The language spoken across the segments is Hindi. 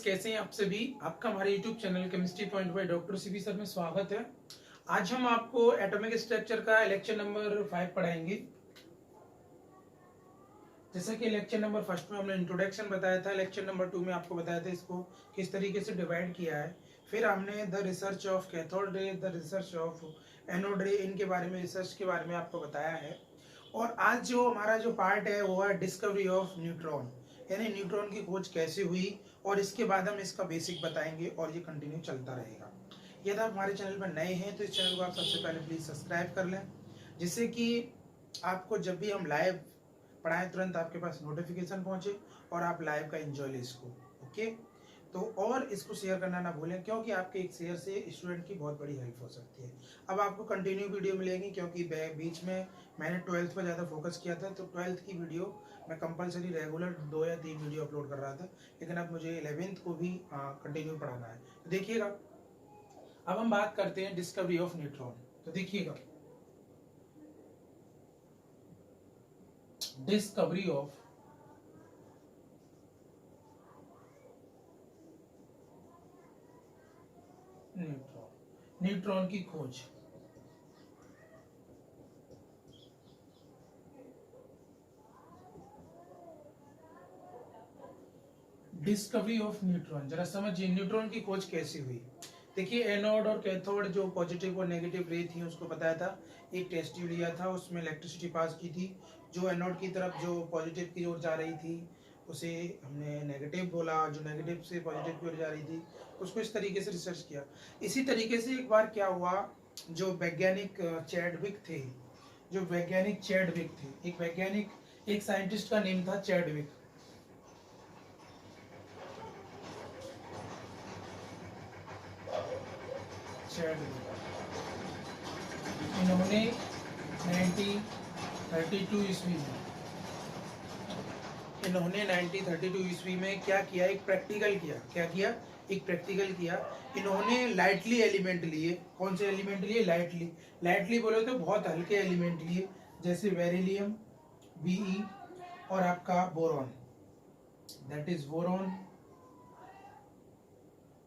कैसे हैं आप सभी। आपका हमारे YouTube channel chemistry point by doctor CB sir में स्वागत है। आज हम आपको एटॉमिक स्ट्रक्चर का लेक्चर नंबर 5 पढ़ाएंगे। जैसा कि लेक्चर नंबर फर्स्ट में हमने इंट्रोडक्शन बताया था, लेक्चर नंबर 2 में आपको बताया था इसको किस तरीके से डिवाइड किया है। फिर हमने the research of cathode ray, the research of anode रे, इनके बारे में, रिसर्च के बारे में आपको बताया है। और आज जो हमारा जो पार्ट है वो है डिस्कवरी ऑफ न्यूट्रॉन, यानी न्यूट्रॉन की खोज कैसे हुई, और इसके बाद हम इसका बेसिक बताएंगे और ये कंटिन्यू चलता रहेगा। यदि आप हमारे चैनल पर नए हैं तो इस चैनल को आप सबसे पहले प्लीज सब्सक्राइब कर लें, जिससे कि आपको जब भी हम लाइव पढ़ाएं तुरंत आपके पास नोटिफिकेशन पहुंचे और आप लाइव का एंजॉय ले इसको। ओके, तो और इसको शेयर करना ना भूलें, क्योंकि आपके एक शेयर से स्टूडेंट की बहुत बड़ी हेल्प हो सकती है। अब आपको कंटिन्यू वीडियो मिलेगी, क्योंकि बीच में मैंने 12th पर ज़्यादा फोकस किया था, तो 12th की वीडियो मैं कंपलसरी रेगुलर 2 या 3 वीडियो अपलोड कर रहा था, लेकिन अब मुझे 11th को भी कंटिन्यू पढ़ाना है। तो देखिएगा, अब हम बात करते हैं डिस्कवरी ऑफ न्यूट्रॉन। तो देखिएगा, डिस्कवरी ऑफ न्यूट्रॉन, न्यूट्रॉन की खोज। डिस्कवरी ऑफ न्यूट्रॉन, जरा समझिए न्यूट्रॉन की खोज कैसे हुई। देखिए, एनोड और कैथोड जो पॉजिटिव और नेगेटिव रे थी उसको बताया था। एक टेस्ट ट्यूब लिया था, उसमें इलेक्ट्रिसिटी पास की थी। जो एनोड की तरफ जो पॉजिटिव की ओर जा रही थी उसे हमने नेगेटिव बोला, जो नेगेटिव से पॉजिटिव की ओर जा रही थी उसको इस तरीके से रिसर्च किया। इसी तरीके से एक बार क्या हुआ, जो वैज्ञानिक चैडविक थे, जो वैज्ञानिक चैडविक थे, एक वैज्ञानिक, एक साइंटिस्ट का नेम था चैडविक। इन्होंने 1932 ईस्वी में, इन्होंने 1932 ईस्वी में क्या किया, एक प्रैक्टिकल किया। क्या किया? एक प्रैक्टिकल किया। इन्होंने लाइटली एलिमेंट लिए। कौन से एलिमेंट लिए? लाइटली। लाइटली बोले तो बहुत हल्के एलिमेंट लिए, जैसे बेरिलियम, Be, और आपका boron, that is boron,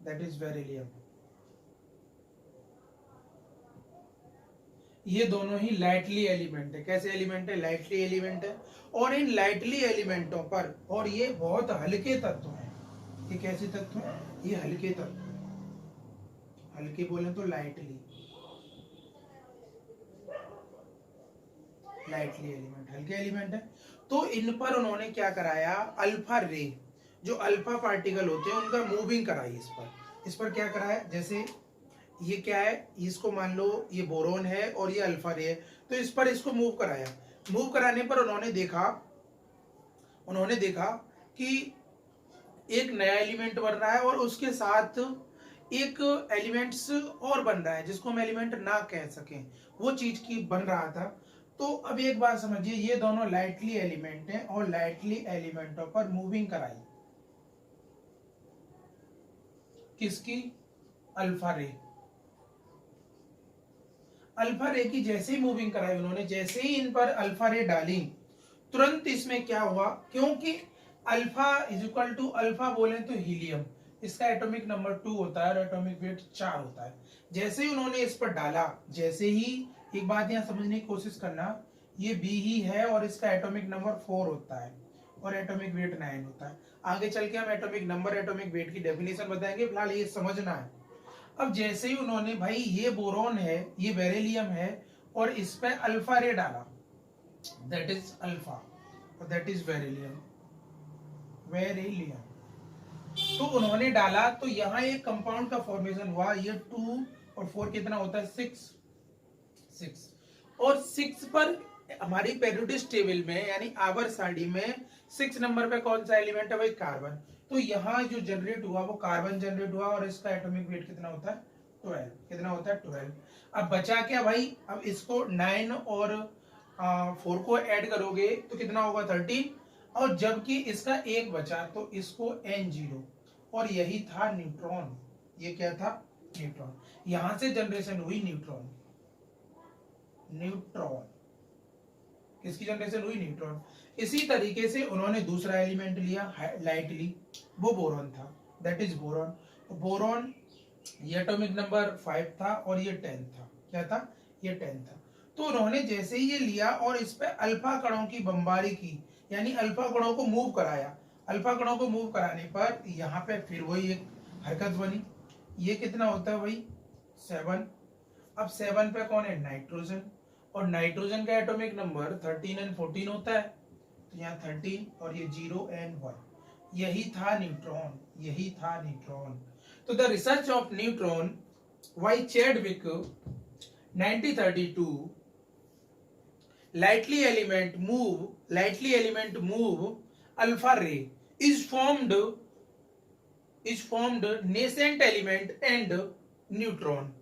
that is beryllium. ये दोनों ही लाइटली एलिमेंट है। कैसे एलिमेंट है? लाइटली एलिमेंट है। और इन लाइटली एलिमेंटों पर, और ये बहुत हल्के तत्व हैं। ये कैसे तत्व हैं? ये हल्के तत्व। हल्के बोले तो लाइटली, लाइटली एलिमेंट, हल्के एलिमेंट है। तो इन पर उन्होंने क्या कराया, अल्फा रे, जो अल्फा पार्टिकल होते हैं उनका मूविंग कराई। इस पर क्या कराया, जैसे ये क्या है, इसको मान लो ये बोरोन है और ये अल्फा रे है, तो इस पर इसको मूव कराया। मूव कराने पर उन्होंने देखा कि एक नया एलिमेंट बन रहा है और उसके साथ एक एलिमेंट्स और बन रहा है, जिसको हम एलिमेंट ना कह सकें, वो चीज की बन रहा था। तो अब एक बात समझिए, ये दोनों लाइटली एलिमेंट हैं और लाइटली एलिमेंटों पर मूविंग कराई किसकी? अल्फा रे। अल्फा रे की जैसे ही मूविंग कराई उन्होंने, जैसे ही इन पर अल्फा रे डाली, तुरंत इसमें क्या हुआ, क्योंकि alpha is equal to, alpha बोले तो हीलियम, इसका एटॉमिक नंबर 2 होता है और एटॉमिक वेट 4 होता है। जैसे ही उन्होंने इस पर डाला, जैसे ही, एक बात यहां समझने की कोशिश करना, ये बी ही है और इसका एटॉमिक नंबर 4 होता है और एटॉमिक वेट 9 होता है। आगे चल के हम एटॉमिक नंबर, एटॉमिक वेट की डेफिनेशन बताएंगे, फिलहाल ये समझना है। अब जैसे ही उन्होंने, भाई ये बोरॉन है, ये बेरिलियम है, और इस पे अल्फा रे डाला, दैट इज अल्फा और दैट इज बेरिलियम, बेरिलियम। तो उन्होंने डाला तो यहाँ एक कंपाउंड का फॉर्मेशन हुआ। ये 2 और 4 कितना होता है? 6। और 6 पर हमारी पेरियोडिक टेबल में, यानी आवर सारणी में 6 नंबर पे कौन सा एलिमेंट है? भाई कार्बन। तो यहाँ जो जनरेट हुआ वो कार्बन जनरेट हुआ और इसका एटॉमिक वेट कितना होता है? 12। कितना होता है? 12। अब बचा क्या भाई? अब इसको 9 और 4 को ऐड करोगे तो कितना होगा? 13। और जबकि इसका एक बचा तो इसको N0, और यही था न्यूट्रॉन। ये क्या था? न्यूट्रॉन। यहां से जनरेशन हुई न्यूट्रॉन। न्यूट्रॉन किसकी जनरेशन हुई? न्यूट्रॉन। इसी तरीके से उन्होंने दूसरा एलिमेंट लिया लाइटली, वो बोरॉन था। That is boron. बोरॉन ये एटॉमिक नंबर 5 था और ये 10 था। क्या था? ये 10 था। तो उन्होंने जैसे ही ये लिया और इस पे अल्फा कणों की बमबारी की, यानी अल्फा कणों को मूव कराया। अल्फा कणों को मूव कराने पर यहाँ पे फिर वही एक हरकत बनी। ये कितना होता है भाई? 7। अब 7 पे कौन है? नाइट्रोजन। और नाइट्रोजन का एटॉमिक नंबर 13 एंड 14 होता है, तो यहाँ 13 और ये 0 एंड 1। यही था न्यूट्रॉन, यही था न्यूट्रॉन। तो the research of neutron by Chadwick 1932 lightly element move alpha ray is formed nascent element and neutron,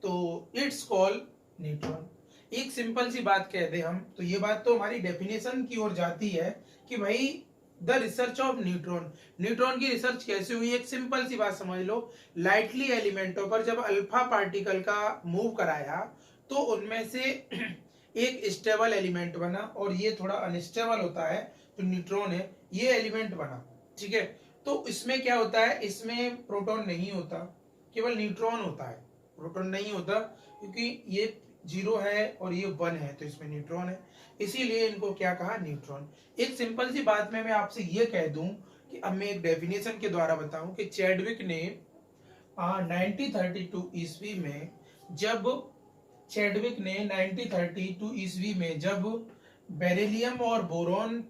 तो इट्स कॉल न्यूट्रॉन। एक सिंपल सी बात कह दे हम तो ये बात तो हमारी डेफिनेशन की ओर जाती है कि भाई the research of neutron, neutron की रिसर्च कैसे हुई? एक सिंपल सी बात समझ लो, लाइटली एलिमेंटों पर जब अल्फा पार्टिकल का मूव कराया तो उनमें से एक स्टेबल एलिमेंट बना और ये थोड़ा अनस्टेबल होता है, जो न्यूट्रॉन है ये एलिमेंट बना। ठीक है, तो इसमें क्या होता है? इसमें प्रोटॉन नहीं होता, केवल न्यूट्रॉन होता है, प्रोटॉन नहीं होता, क्योंकि ये 0 है और ये 1 है, तो इसमें न्यूट्रॉन है, इसीलिए इनको क्या कहा? न्यूट्रॉन। एक सिंपल सी बात में मैं आपसे ये कह दूं कि अब मैं एक डेफिनेशन के द्वारा बताऊं कि चैडविक ने 1932 ईस्वी में जब चैडविक ने 1932 ईस्वी में जब बेरिलियम और बोरॉन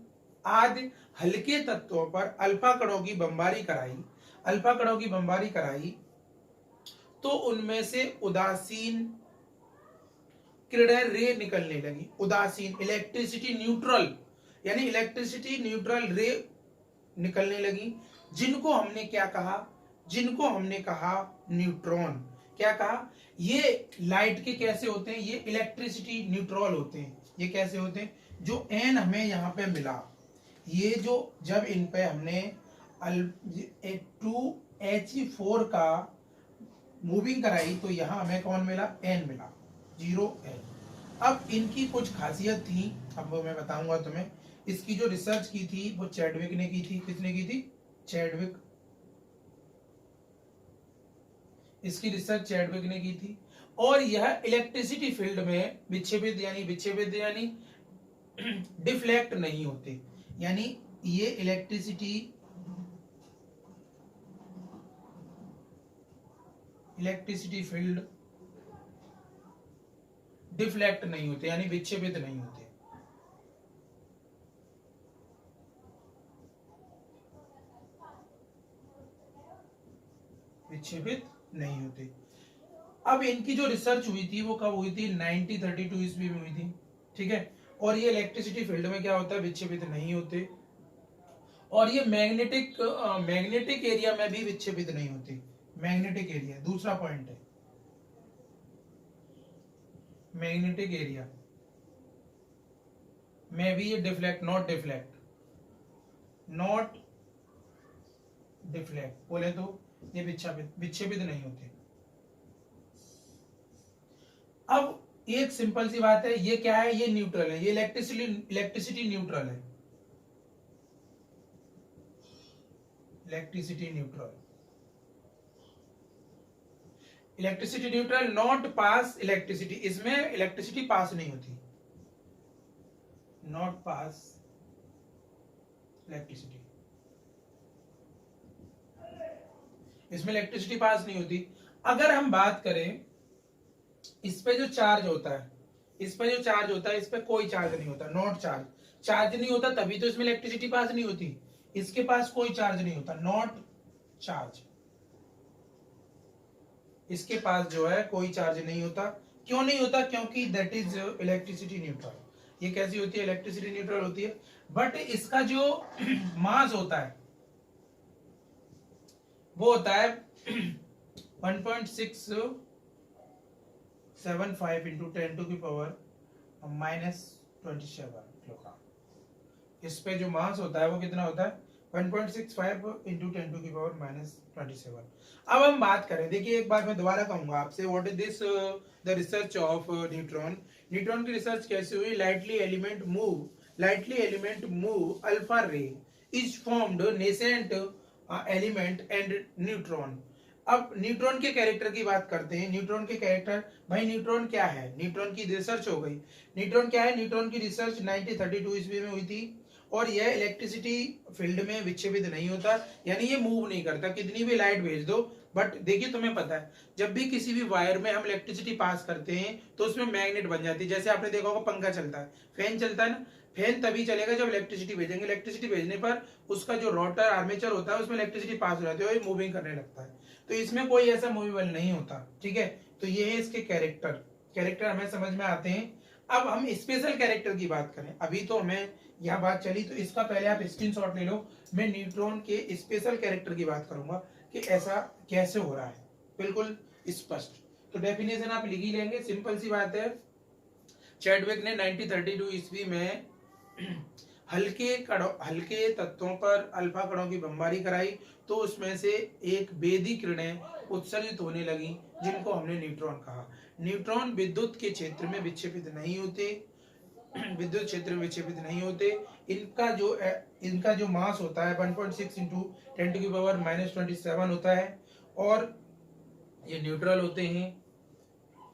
आदि हल्के तत्वों पर अल्फा कणों की बमबारी कराई, अल्फा कणों की बमबारी कराई, तो उनमें से उदासीन किरण रे निकलने लगी। उदासीन इलेक्ट्रिसिटी न्यूट्रल, यानी इलेक्ट्रिसिटी न्यूट्रल रे निकलने लगी, जिनको हमने क्या कहा? जिनको हमने कहा न्यूट्रॉन। क्या कहा? ये लाइट के कैसे होते हैं? ये इलेक्ट्रिसिटी न्यूट्रल होते हैं। ये कैसे होते हैं? जो एन हमें यहाँ पे मिला, ये जो जब इन पे हमने 2He4 का मूविंग कराई तो यहाँ हमें कौन मिला? एन मिला, 0 एन। अब इनकी कुछ खासियत थी, अब वो मैं बताऊंगा तुम्हें। इसकी जो रिसर्च की थी वो चैडविक ने की थी। किसने की थी? चैडविक। इसकी रिसर्च चैडविक ने की थी और यह इलेक्ट्रिसिटी फील्ड में विच्छेदित यानी डिफ्लेक्ट नहीं होते, यानी ये इलेक्ट्रिसिटी फील्ड डिफ्लेक्ट नहीं होते, यानी विच्छेदित नहीं होते। विच्छेदित नहीं होते। अब इनकी जो रिसर्च हुई थी वो कब हुई थी? 1932 ईस्वी में हुई थी। ठीक है, और ये इलेक्ट्रिसिटी फील्ड में क्या होता है? विच्छेदित नहीं होते। और ये मैग्नेटिक एरिया में भी विच्छेदित नहीं होती। मैग्नेटिक एरिया दूसरा पॉइंट है, मैग्नेटिक एरिया में भी ये नॉट डिफ्लेक्ट बोले तो ये विच्छेदित नहीं होते। अब एक सिंपल सी बात है, ये क्या है? ये न्यूट्रल है, ये इलेक्ट्रिसिटी न्यूट्रल है, electricity neutral not pass electricity, इसमें इलेक्ट्रिसिटी पास नहीं होती, नॉट पास इलेक्ट्रिसिटी, इसमें इलेक्ट्रिसिटी पास नहीं होती। अगर हम बात करें इस पे जो चार्ज होता है, इस पे कोई चार्ज नहीं होता, नॉट चार्ज नहीं होता, तभी तो इसमें इलेक्ट्रिसिटी पास नहीं होती। इसके पास कोई चार्ज नहीं होता, नॉट चार्ज, इसके पास जो है कोई चार्ज नहीं होता। क्यों नहीं होता? क्योंकि दैट इज इलेक्ट्रिसिटी न्यूट्रल। ये कैसी होती है? इलेक्ट्रिसिटी न्यूट्रल होती है। बट इसका जो मास होता है वो होता है 1.675 इंटू 10 टू की पावर -27 किलोग्राम। इस पे जो मास होता है वो कितना होता है? 1.65 इंटू 10 टू की पावर -27। अब हम बात करें, देखिए एक बार मैं दोबारा कहूंगा आपसे, what is this the research of neutron. Neutron की रिसर्च कैसे हुई? लाइटली एलिमेंट मूव अल्फा रे is formed nascent element and neutron. अब न्यूट्रॉन के कैरेक्टर की बात करते हैं। न्यूट्रॉन के कैरेक्टर, भाई न्यूट्रॉन क्या है, न्यूट्रॉन की रिसर्च हो गई। न्यूट्रॉन क्या है, न्यूट्रॉन की रिसर्च 1932 ईस्वी में हुई थी और यह इलेक्ट्रिसिटी फील्ड में विक्षेपित नहीं होता, यानी ये मूव नहीं करता, कितनी भी लाइट भेज दो। बट देखिए तुम्हें पता है, जब भी किसी भी वायर में हम इलेक्ट्रिसिटी पास करते हैं तो उसमें मैग्नेट बन जाती है। जैसे आपने देखा होगा पंखा चलता है, फैन चलता है ना, फैन तभी चलेगा जब इलेक्ट्रिसिटी भेजेंगे। इलेक्ट्रिसिटी भेजने पर उसका जो रोटर आर्मेचर होता है उसमें इलेक्ट्रिसिटी पास हो जाती है और ये मूविंग करने लगता है। तो इसमें कोई ऐसा मूवेबल नहीं होता, ठीक है। तो ये है इसके कैरेक्टर। कैरेक्टर हमें समझ में आते हैं। अब हम स्पेशल कैरेक्टर की बात करें, अभी तो हमें यह बात चली, तो इसका पहले आप स्क्रीनशॉट ले लो। मैं न्यूट्रॉन के स्पेशल कैरेक्टर की बात करूंगा कि ऐसा कैसे हो रहा है, बिल्कुल स्पष्ट। तो डेफिनेशन आप लिख ही लेंगे, सिंपल सी बात है। चैडविक ने 1932 ईस्वी में हल्के तत्वों पर अल्फा कणों की बमबारी कराई, तो उसमें से एक बेदी किरणें उत्सर्जित होने लगी जिनको हमने न्यूट्रॉन कहा। न्यूट्रॉन विद्युत के क्षेत्र में विक्षेपित नहीं होते, विद्युत क्षेत्र में विक्षेपित नहीं होते। इनका जो मास होता है 1.6 इंटू 10⁻⁻27 होता है और ये न्यूट्रल होते हैं,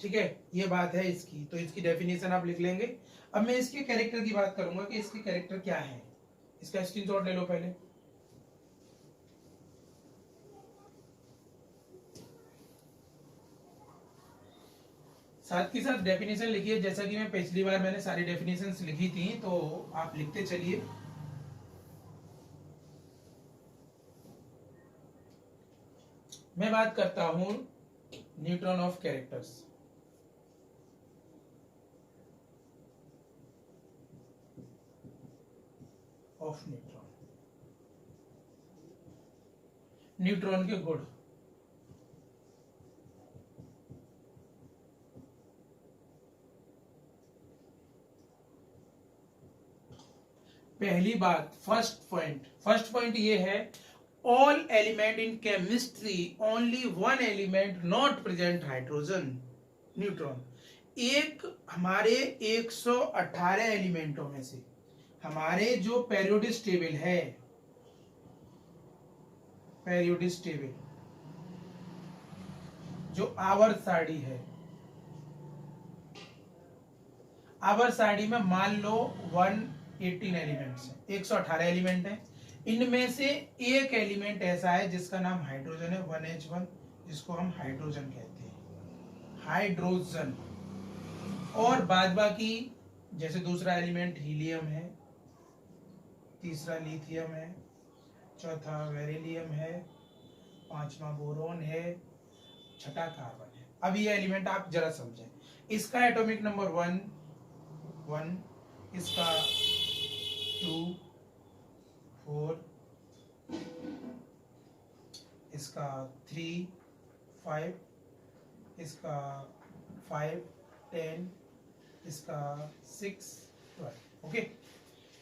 ठीक है। ये बात है इसकी, तो इसकी डेफिनेशन आप लिख लेंगे। अब मैं इसके कैरेक्टर की बात करूंगा कि इसके कैरेक्टर क्या है। इसका स्क्रीनशॉट ले लो पहले। साथ के साथ डेफिनेशन लिखिए, जैसा कि मैं पिछली बार मैंने सारी डेफिनेशंस लिखी थी, तो आप लिखते चलिए। मैं बात करता हूं neutron of characters. Of neutron, neutron के गुण। पहली बात, फर्स्ट पॉइंट ये है, all element in chemistry only one element not present, hydrogen, neutron. एक हमारे 118 एलिमेंटों में से हमारे जो पेरियोडिक टेबल है, पेरियोडिक टेबल जो आवर्त सारणी है, आवर्त सारणी में मान लो 118 एलिमेंट्स हैं, 118 एलिमेंट हैं। इनमें से एक एलिमेंट ऐसा है जिसका नाम हाइड्रोजन है, 1H1, जिसको हम हाइड्रोजन कहते हैं, हाइड्रोजन। और बाद बाकी जैसे दूसरा एलिमेंट हीलियम है, तीसरा लिथियम है, चौथा बेरिलियम है, पांचवा बोरोन है, छठा कार्बन है। अब ये एलिमेंट आप जरा समझें। इसका एटॉमिक नंबर 1, इसका 2, 4, इसका 3, 5, इसका 5, 10, इसका 6, 12। ओके,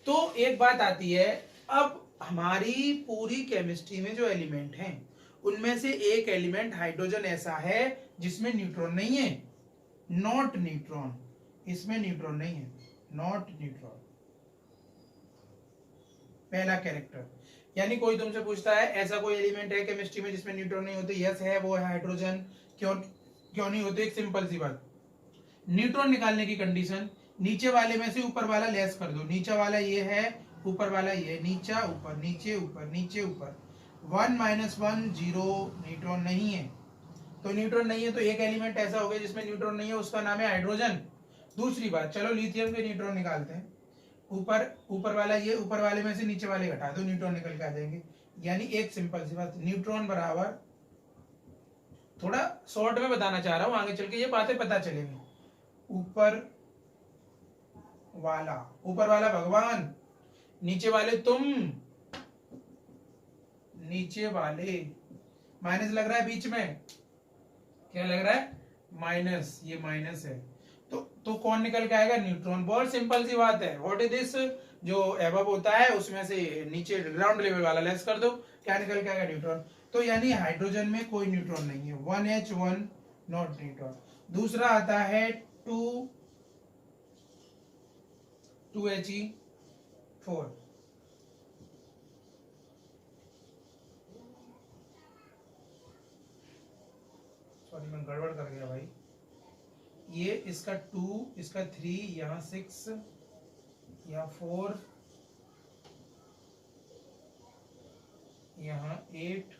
तो एक बात आती है, अब हमारी पूरी केमिस्ट्री में जो एलिमेंट हैं उनमें से एक एलिमेंट हाइड्रोजन ऐसा है जिसमें न्यूट्रॉन नहीं है, नॉट न्यूट्रॉन, इसमें न्यूट्रॉन नहीं है, नॉट न्यूट्रॉन। पहला कैरेक्टर, यानी कोई तुमसे पूछता है ऐसा कोई एलिमेंट है केमिस्ट्री में जिसमें न्यूट्रॉन नहीं होते, यस है, वो है हाइड्रोजन। क्यों नहीं होते, एक सिंपल सी बात, न्यूट्रॉन निकालने की कंडीशन, नीचे वाले में से ऊपर वाला लेस कर दो। नीचे वाला ये है, ऊपर वाला ये, नीचा ऊपर, नीचे ऊपर, नीचे ऊपर, 1 - 1 0, न्यूट्रॉन नहीं है। तो न्यूट्रॉन नहीं है तो एक एलिमेंट ऐसा हो गया जिसमें न्यूट्रॉन नहीं है, उसका नाम है हाइड्रोजन। दूसरी बात, चलो लिथियम के न्यूट्रॉन निकालते हैं। ऊपर वाला ये, ऊपर वाले में से नीचे वाले घटा दो, न्यूट्रॉन निकल के आ जाएंगे। यानी एक सिंपल सी बात, न्यूट्रॉन बराबर, थोड़ा शॉर्ट में बताना चाह रहा हूं, आगे चल के ये बातें पता चलेंगी। ऊपर वाला भगवान, नीचे वाले तुम, नीचे वाले, माइनस लग रहा है बीच में, क्या लग रहा है, माइनस, ये माइनस है। तो कौन निकल के आएगा, न्यूट्रॉन। बहुत सिंपल सी बात है, व्हाट इज दिस, जो एबव होता है उसमें से नीचे ग्राउंड लेवल वाला लेस कर दो, क्या निकल के आएगा, न्यूट्रॉन। तो यानी हाइड्रोजन में कोई न्यूट्रॉन नहीं है, 1H1 नॉट न्यूट्रॉन। दूसरा आता है 2He4, सॉरी मैं गड़बड़ कर गया भाई, ये इसका 2, इसका 3, यहाँ 6, यहाँ 4, यहाँ 8,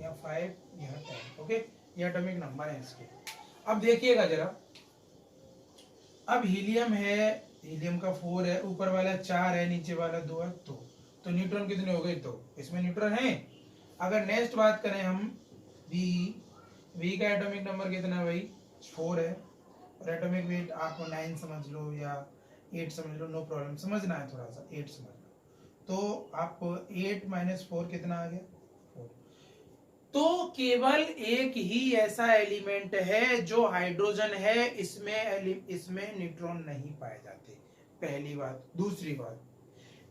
यहाँ 5, यहाँ 10। ओके, ये एटॉमिक नंबर है इसके। अब देखिएगा जरा, अब हीलियम है, हीलियम का 4 है, ऊपर वाला 4 है, नीचे वाला 2 है, तो न्यूट्रॉन कितने हो गए? तो इसमें न्यूट्रॉन है। अगर नेक्स्ट बात करें हम वी का एटॉमिक नंबर कितना है भाई? 4 है, और एटॉमिक वेट आप 9 समझ लो या 8 समझ लो, नो प्रॉब्लम, समझना है थोड़ा सा, 8 समझ लो। तो आप 8 - 4 कितना आ गया? 4। तो केवल एक ही ऐसा एलिमेंट है जो हाइड्रोजन है, इसमें न्यूट्रॉन नहीं पाए जाते, पहली बात। दूसरी बात,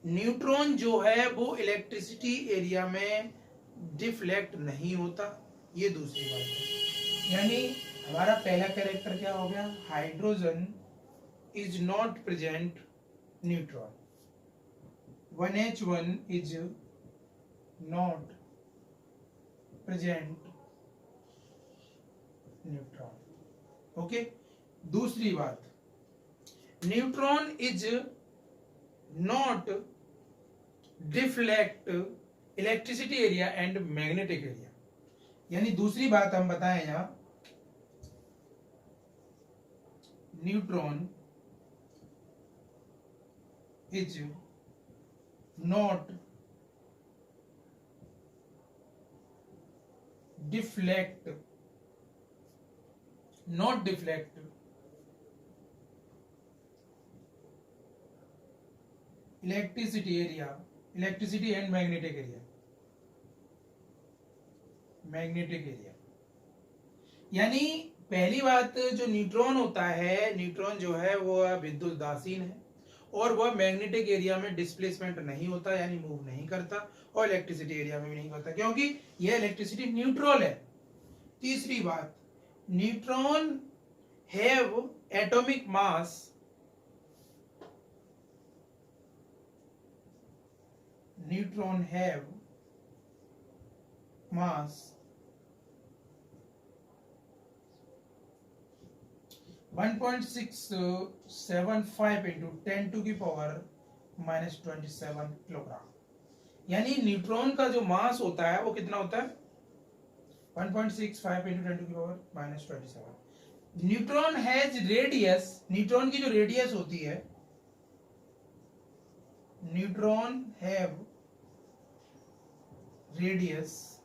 न्यूट्रॉन जो है वो इलेक्ट्रिसिटी एरिया में डिफ्लेक्ट नहीं होता, ये दूसरी बात है। यानी हमारा पहला कैरेक्टर क्या हो गया? Hydrogen is not present neutron, 1H1 is not present neutron. Okay, दूसरी बात, neutron is not deflect electricity area and magnetic area. यानी दूसरी बात हम बताएं यहां, neutron is not deflect electricity and magnetic area. यानी पहली बात, जो न्यूट्रॉन होता है, न्यूट्रॉन जो है वो विद्युत उदासीन है, और वह मैग्नेटिक एरिया में डिस्प्लेसमेंट नहीं होता, यानी मूव नहीं करता, और इलेक्ट्रिसिटी एरिया में भी नहीं करता, क्योंकि यह इलेक्ट्रिसिटी न्यूट्रल है। तीसरी बात, neutron have atomic mass neutron have mass 1.675 into 10 to the power -27 kilogram. यानी न्यूट्रॉन का जो मास होता है वो कितना होता है? 1.65 into 10 to the power -27। Neutron has radius, neutron की जो रेडियस होती है, neutron have radius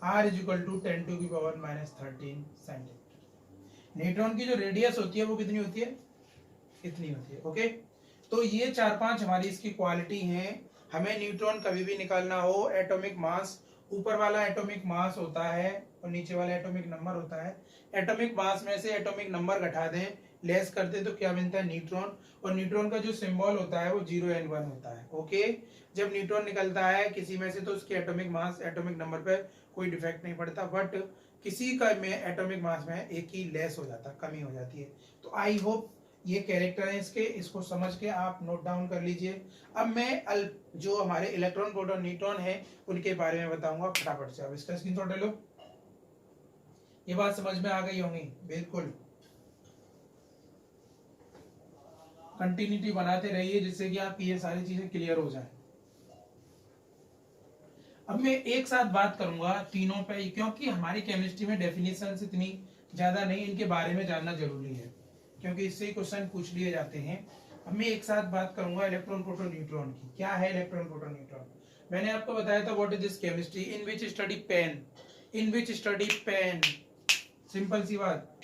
r is equal to 10 to the power -13 centimetre. Neutron की जो रेडियस होती है वो कितनी होती है? इतनी होती है। ओके, तो ये 4-5 हमारी इसकी क्वालिटी हैं। हमें न्यूट्रॉन कभी भी निकालना हो, एटॉमिक मास, ऊपर वाला एटॉमिक मास होता है और नीचे वाला एटॉमिक नंबर होता है। एटॉमिक मास में से एटॉमिक नंबर घटा दें, लेस करते तो क्या मिलता है? न्यूट्रॉन। और न्यूट्रॉन का जो सिंबल होता है वो 0n1 होता है। ओके, जब न्यूट्रॉन निकलता है किसी में से तो उसके एटॉमिक मास, एटॉमिक नंबर पे कोई डिफेक्ट नहीं पड़ता, बट किसी का में एटॉमिक मास में एक ही लेस हो जाता, कमी हो जाती है। तो आई होप ये कैरेक्टर है इसके, इसको समझ के आप नोट डाउन कर लीजिए। अब मैं जो हमारे इलेक्ट्रॉन, प्रोटॉन, न्यूट्रॉन है उनके बारे में बताऊंगा, फटाफट से आप इसका स्क्रीनशॉट ले लो। ये बात समझ में आ गई होंगी? बिल्कुल, कंटिन्यूटी बनाते रहिए जिससे कि आप ये सारी चीजें क्लियर हो जाए। अब मैं एक साथ बात करूंगा तीनों पे, क्योंकि हमारी केमिस्ट्री में डेफिनेशन इतनी ज्यादा नहीं, इनके बारे में जानना जरूरी है, क्योंकि इससे ही क्वेश्चन पूछ लिए जाते हैं। अब मैं एक साथ बात करूंगा इलेक्ट्रॉन, प्रोटॉन, न्यूट्रॉन की। क्या है इलेक्ट्रॉन, प्रोटॉन, न्यूट्रॉन? मैंने आपको बताया था what is this chemistry, in which study pen, in which study pen. Simple सी बात,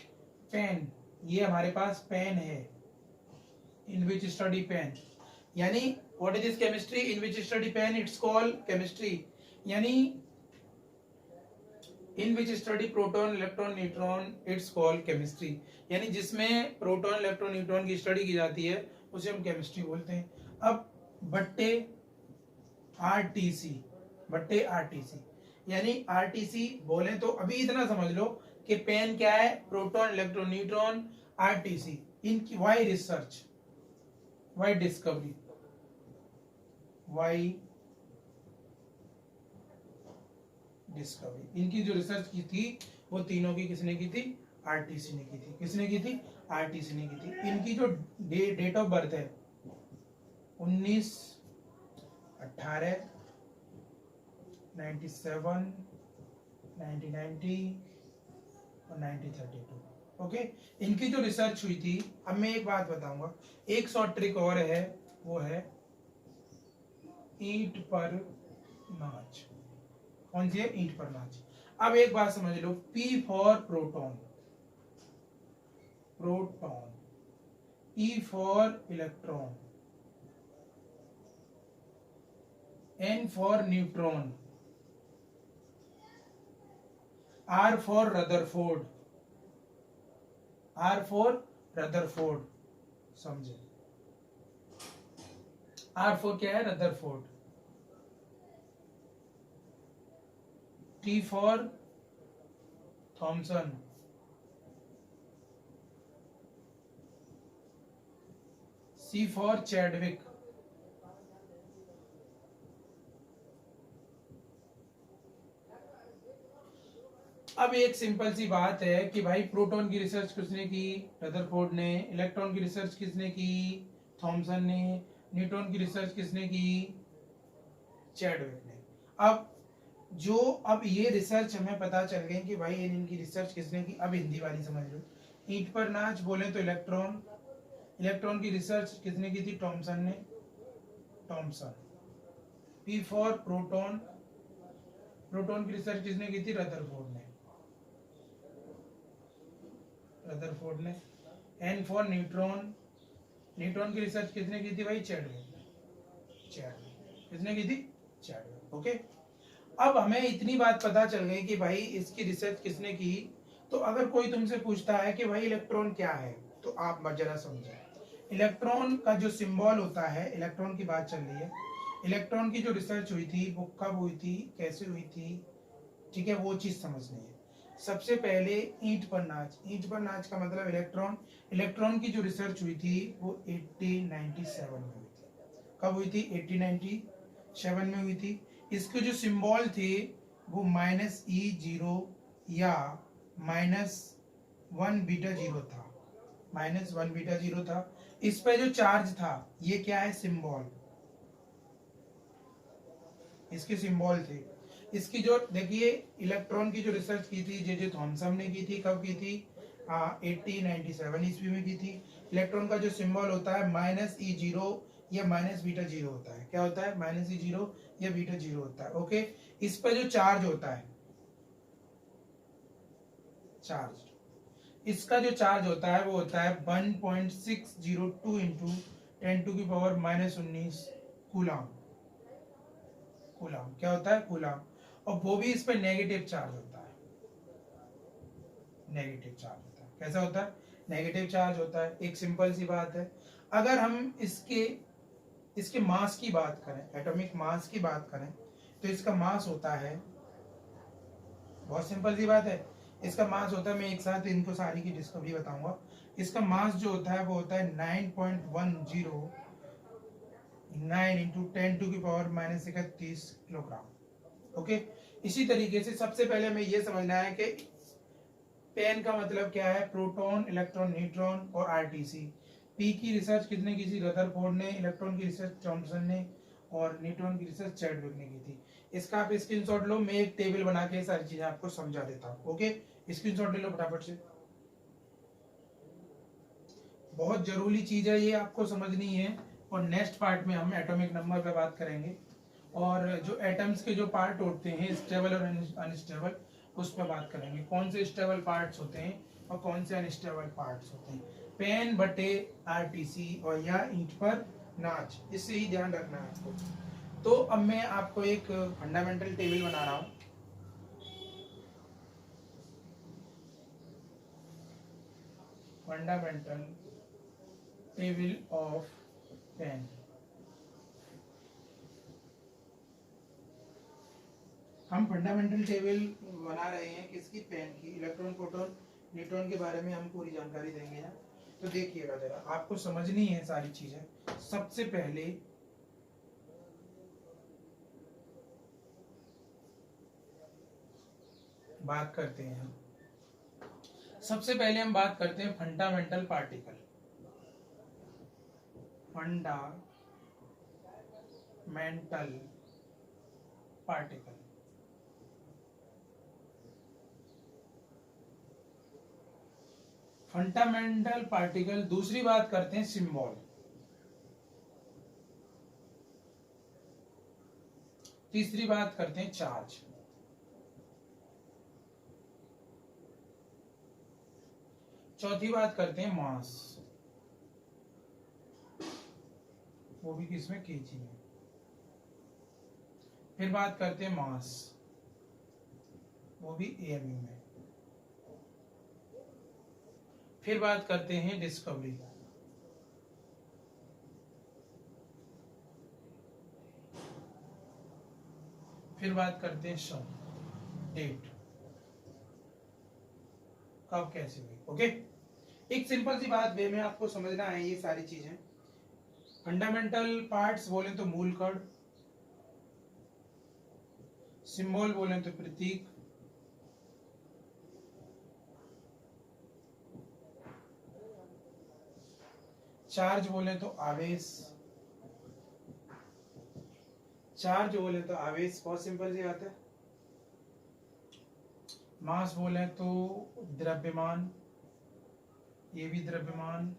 पेन, ये हमारे पास पेन है, इन विच स्टडी पेन। यानी what is this chemistry, in which study pen, it's called chemistry. यानी in which study proton, electron, neutron, it's called chemistry. यानी जिसमें प्रोटॉन, इलेक्ट्रॉन, न्यूट्रॉन की स्टडी की जाती है उसे हम केमिस्ट्री बोलते हैं। अब बट्टे आरटीसी, बट्टे आरटीसी, यानी आरटीसी बोले तो अभी इतना समझ लो कि पेन क्या है, प्रोटॉन, इलेक्ट्रॉन, न्यूट्रॉन, आरटीसी, इनकी वाई रिसर्च, वाई डिस्कवरी। इनकी जो रिसर्च की थी वो तीनों की किसने की थी? आरटीसी ने की थी। किसने की थी? आरटीसी ने की थी। इनकी जो डेट ऑफ बर्थ है 19, 18, 97, 1990 और 1932। ओके, इनकी जो रिसर्च हुई थी, अब मैं एक बात बताऊंगा, एक शॉर्ट ट्रिक और है, वो है ईंट पर नाच। कौन सी है? ईंट पर नाच। अब एक बात समझ लो, P for proton, proton, E for electron, N for neutron, R for Rutherford, R for Rutherford, समझे? R फॉर क्या है? Rutherford. T for Thomson, C for Chadwick, अब एक सिंपल सी बात है कि भाई प्रोटॉन की रिसर्च किसने की? रदरफोर्ड ने। इलेक्ट्रॉन की रिसर्च किसने की? थॉमसन ने। न्यूट्रॉन की रिसर्च किसने की? चैडविक ने। अब ये रिसर्च हमें पता चल गई कि भाई इनकी रिसर्च किसने की। अब हिंदी वाली समझ लो, ईंट पर नाच बोले तो इलेक्ट्रॉन, इलेक्ट्रॉन की रिसर्च किसने की थी? थॉमसन ने, Thomson. P for proton, proton की रिसर्च किसने की थी? रदरफोर्ड ने, रदरफोर्ड ने। एन फॉर न्यूट्रॉन, न्यूट्रॉन की रिसर्च किसने की थी भाई? Chadwick, Chadwick. किसने की थी? चैडविक। ओके, अब हमें इतनी बात पता चल गई कि भाई इसकी रिसर्च किसने की। तो अगर कोई तुमसे पूछता है कि भाई इलेक्ट्रॉन क्या है, तो आप जरा समझे, इलेक्ट्रॉन का जो सिंबल होता है, इलेक्ट्रॉन की बात चल रही है, इलेक्ट्रॉन की जो रिसर्च हुई थी वो कब हुई थी, कैसे हुई थी, ठीक है, वो चीज समझनी है। सबसे पहले ईंट पर नाच, ईंट पर नाच का मतलब इलेक्ट्रॉन, इलेक्ट्रॉन की जो रिसर्च हुई थी वो 1897 में हुई थी। कब हुई थी? 1897 में हुई थी। इसके जो सिंबल थे वो -E0 या -1β0 था, -1β0 था। इस पे जो चार्ज था, ये क्या है? सिंबल, इसके सिंबल थे। इसकी जो देखिए, इलेक्ट्रॉन की जो रिसर्च की थी जे जे थॉमसन ने की थी, कब की थी? 1897 ईस्वी में की थी। इलेक्ट्रॉन का जो सिंबल होता है -E0 या -β0 होता है। क्या होता है? -E0 या β0 होता है। ओके, इस पर जो चार्ज होता है, चार्ज, इसका जो चार्ज होता है वो होता है 1.602 इंटू 10⁻⁻19 कूलम। कूलम क्या होता है? कूलम। और वो भी इस पे नेगेटिव चार्ज होता है, नेगेटिव चार्ज होता है। कैसा होता है? नेगेटिव चार्ज होता है। एक सिंपल सी बात है, अगर हम इसके मास की बात करें, एटॉमिक मास की बात करें, तो इसका मास होता है, बहुत सिंपल सी बात है, इसका मास होता है, मैं एक साथ इनको सारी की डिस्कवरी बताऊंगा। इसका मास जो होता है वो होता है 9.109 इंटू 10⁻31 किलोग्राम। ओके, इसी तरीके से सबसे पहले हमें ये समझना है कि पेन का मतलब क्या है? प्रोटॉन, इलेक्ट्रॉन, न्यूट्रॉन और आरटीसी। पी की रिसर्च किसने की थी? रदरफोर्ड ने। इलेक्ट्रॉन की रिसर्च थॉमसन ने और न्यूट्रॉन की रिसर्च चैडविक ने की थी। इसका आप स्क्रीनशॉट लो, मैं एक टेबल बना के सारी चीजें आपको समझा देता हूँ। ओके, स्क्रीनशॉट ले लो फटाफट से, बहुत जरूरी चीज है ये, आपको समझनी है। और नेक्स्ट पार्ट में हम एटॉमिक नंबर पे बात करेंगे, और जो एटम्स के जो पार्ट होते हैं, स्टेबल और अनस्टेबल, उस पर बात करेंगे। कौन से स्टेबल पार्ट्स होते हैं और कौन से अनस्टेबल पार्ट्स होते हैं। पेन बटे आरटीसी और या ईंट पर नाच, इससे ही ध्यान रखना है आपको। तो अब मैं आपको एक फंडामेंटल टेबल बना रहा हूँ। Fundamental table of pen. हम फंडामेंटल टेबल बना रहे हैं किसकी? पेन की। इलेक्ट्रॉन, प्रोटॉन, न्यूट्रॉन के बारे में हम पूरी जानकारी देंगे ना। तो देखिएगा जरा, आपको समझनी है सारी चीजें। सबसे पहले बात करते हैं। सबसे पहले हम बात करते हैं fundamental particle. Fundamental particle, fundamental particle. दूसरी बात करते हैं सिंबल। तीसरी बात करते हैं चार्ज। चौथी बात करते हैं मास, वो भी किसमें, केजी में। फिर बात करते हैं मास, वो भी एएमयू में। फिर बात करते हैं डिस्कवरी। फिर बात करते हैं सन, डेट, कब कैसे हुई। ओके, एक सिंपल सी बात वे में आपको समझना है ये सारी चीजें। फंडामेंटल पार्ट्स बोले तो मूल कण, सिंबल बोले तो प्रतीक, चार्ज बोले तो आवेश, चार्ज बोले तो आवेश, बहुत सिंपल सी बात है। मास बोले तो द्रव्यमान, ये भी द्रव्यमान।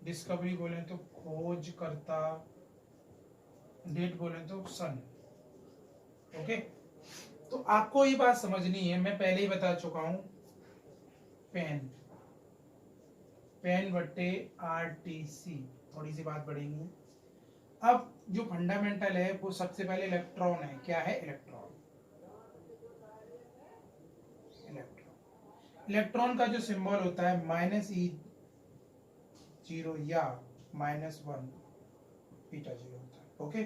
डिस्कवरी बोले तो खोज करता, डेट बोले तो सन। ओके, तो आपको ये बात समझनी है, मैं पहले ही बता चुका हूं। पेन, पेन बट्टे आरटीसी, थोड़ी सी बात बढ़ेगी। अब जो फंडामेंटल है वो सबसे पहले इलेक्ट्रॉन है। क्या है? इलेक्ट्रॉन। इलेक्ट्रॉन, इलेक्ट्रॉन का जो सिंबल होता है -E0 या -1 बीटा 0 होता है। ओके,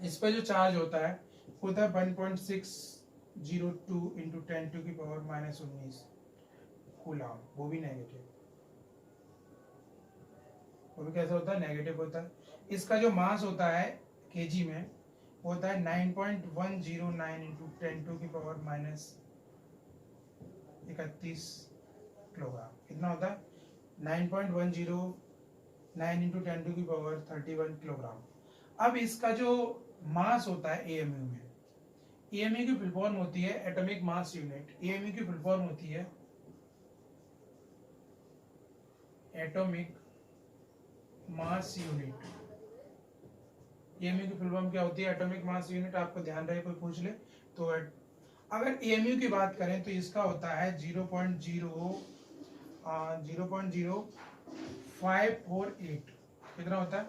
इस पर जो चार्ज होता है वो होता है 1.602 इंटू 10⁻⁻19 कूलम, वो भी नेगेटिव। वो भी कैसा होता है? नेगेटिव होता है। इसका जो मास होता है केजी में वो होता है 9.109 इंटू 10⁻31 किलोग्राम। कितना होता है? 9.109 इंटू 10⁻31 किलोग्राम। अब इसका जो मास होता है एएमयू में, एएमयू की फुल फॉर्म होती है एटॉमिक मास यूनिट। एएमयू की फुल फॉर्म होती है एटॉमिक मास यूनिट। एएमयू की फुल फॉर्म क्या होती है? Atomic mass unit. आपको ध्यान रहे, कोई पूछ ले तो। अगर एएमयू की बात करें तो इसका होता है 0.0548। कितना होता है?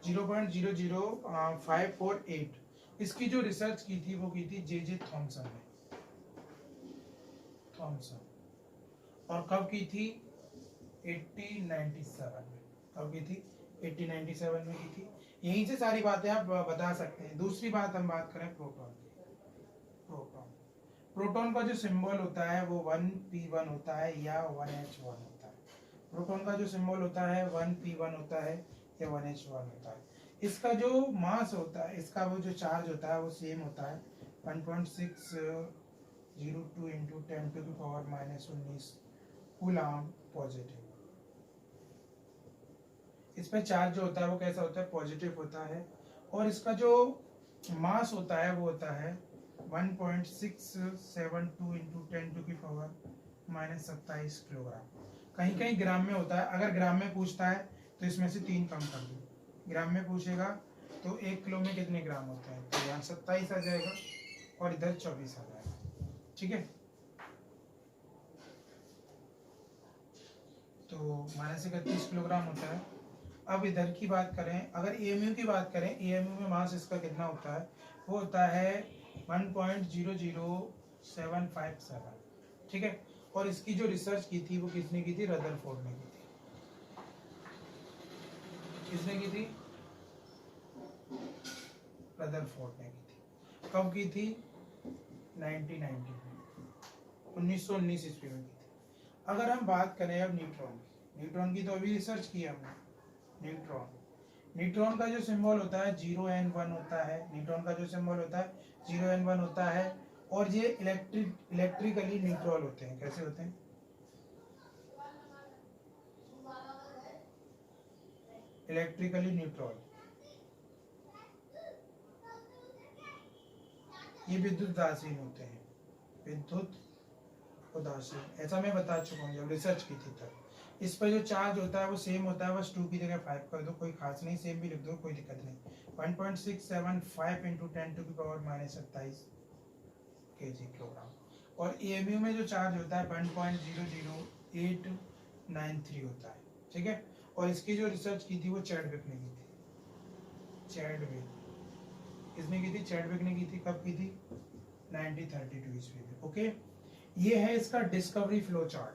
0.00548। इसकी जो रिसर्च की थी वो की थी जे थॉमसन ने। थॉमसन। और कब की थी? 1897 में। कब की थी? 1897 में की थी। यहीं से सारी बातें आप बता सकते हैं। दूसरी बात हम बात करें प्रोटॉन की। प्रोटॉन, प्रोटॉन का जो सिंबल होता है वो 1p1 होता है या 1h1 होता है। प्रोटॉन का जो सिंबल होता है 1p1 होता है या 1h1 होता है। इसका जो मास होता है, इसका वो जो चार्ज होता है वो सेम होता है 1.602 इंटू 10⁻⁻19 कूलम पॉजिटिव। इस पे चार्ज जो होता है वो कैसा होता है? पॉजिटिव होता है। और इसका जो मास होता है वो होता है 1.672 इंटू 10⁻⁻27 किलोग्राम। कहीं कहीं ग्राम में होता है। अगर ग्राम में पूछता है तो इसमें से 3 कम कर दो। ग्राम में पूछेगा तो 1 किलो में कितने ग्राम होते हैं, तो यहाँ 27 आ जाएगा और इधर 24 आ जाएगा। ठीक है, तो -31 किलोग्राम होता है। अब इधर की बात करें, अगर एएमयू की बात करें, एएमयू में मास इसका कितना होता है? वो होता है 1.00757। ठीक है, और इसकी जो रिसर्च की थी वो किसने की थी? रदरफोर्ड ने की थी। किसने की थी? रदरफोर्ड ने की थी। कब की थी? 1919 ईस्वी में की थी। अगर हम बात करें अब न्यूट्रॉन की, न्यूट्रॉन की तो अभी रिसर्च की हमने। न्यूट्रॉन, न्यूट्रॉन का जो सिंबल होता है 0n1 होता है। न्यूट्रॉन का जो सिंबल होता है 0n1 होता है। और ये इलेक्ट्रिकली न्यूट्रल होते हैं। कैसे होते हैं? Electrically neutral. ये विद्युत उदासीन होते हैं, विद्युत उदासीन। ऐसा मैं बता चुका हूँ जब रिसर्च की थी तब। इस पर जो चार्ज होता है वो सेम होता है, बस 2 की जगह 5 कर दो, कोई खास नहीं, सेम भी लिख दो, कोई दिक्कत नहीं। 1.675 इंटू 10⁻27 kg किलोग्राम। और एएमयू में जो चार्ज होता है 1.00893 होता है, ठीक है। और इसकी जो रिसर्च की थी वो चैडविक ने की थी, चैडविक। किसने की थी? चैडविक ने की थी। कब की थी? 1932 ईस्वी में। ओके, ये है इसका discovery flow chart.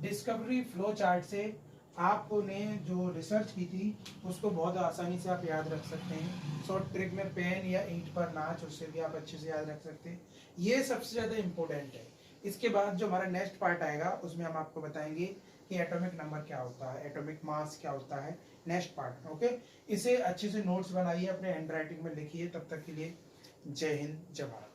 Discovery flow chart से आपने जो रिसर्च की थी उसको बहुत आसानी से आप याद रख सकते हैं। शॉर्ट ट्रिक में पेन या ईंट पर नाच, उससे भी आप अच्छे से याद रख सकते हैं। ये सबसे ज़्यादा इम्पोर्टेंट है। इसके बाद जो हमारा नेक्स्ट पार्ट आएगा उसमें हम आपको बताएंगे कि एटॉमिक नंबर क्या होता है, एटॉमिक मास क्या होता है, नेक्स्ट पार्ट में। ओके, इसे अच्छे से नोट्स बनाइए, अपने हैंड राइटिंग में लिखिए। तब तक के लिए जय हिंद, जय भारत।